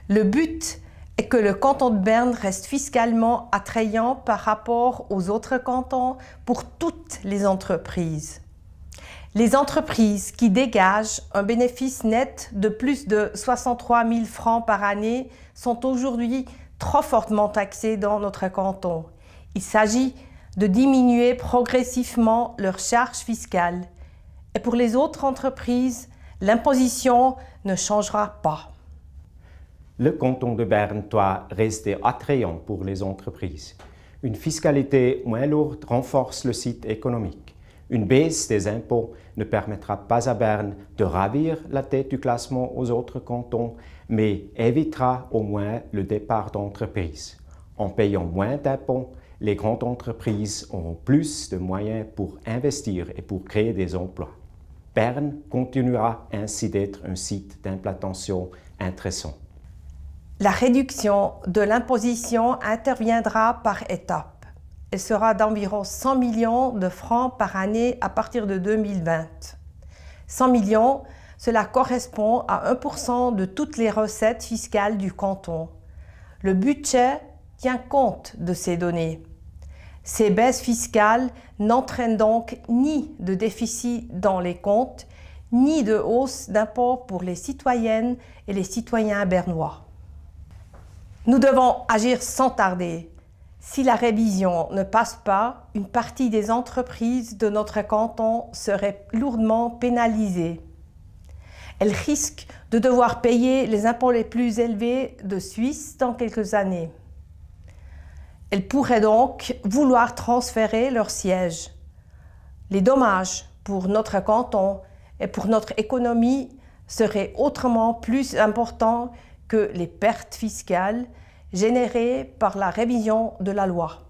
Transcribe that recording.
Le but est que le canton de Berne reste fiscalement attrayant par rapport aux autres cantons pour toutes les entreprises. Les entreprises qui dégagent un bénéfice net de plus de 63 000 francs par année sont aujourd'hui trop fortement taxées dans notre canton. Il s'agit de diminuer progressivement leurs charges fiscales. Et pour les autres entreprises, l'imposition ne changera pas. Le canton de Berne doit rester attrayant pour les entreprises. Une fiscalité moins lourde renforce le site économique. Une baisse des impôts ne permettra pas à Berne de ravir la tête du classement aux autres cantons, mais évitera au moins le départ d'entreprises. En payant moins d'impôts, les grandes entreprises auront plus de moyens pour investir et pour créer des emplois. Berne continuera ainsi d'être un site d'implantation intéressant. La réduction de l'imposition interviendra par étapes. Elle sera d'environ 100 millions de francs par année à partir de 2020. 100 millions, cela correspond à 1% de toutes les recettes fiscales du canton. Le budget tient compte de ces données. Ces baisses fiscales n'entraînent donc ni de déficit dans les comptes, ni de hausse d'impôts pour les citoyennes et les citoyens bernois. Nous devons agir sans tarder. Si la révision ne passe pas, une partie des entreprises de notre canton serait lourdement pénalisée. Elles risquent de devoir payer les impôts les plus élevés de Suisse dans quelques années. Elles pourraient donc vouloir transférer leur siège. Les dommages pour notre canton et pour notre économie seraient autrement plus importants que les pertes fiscales générées par la révision de la loi.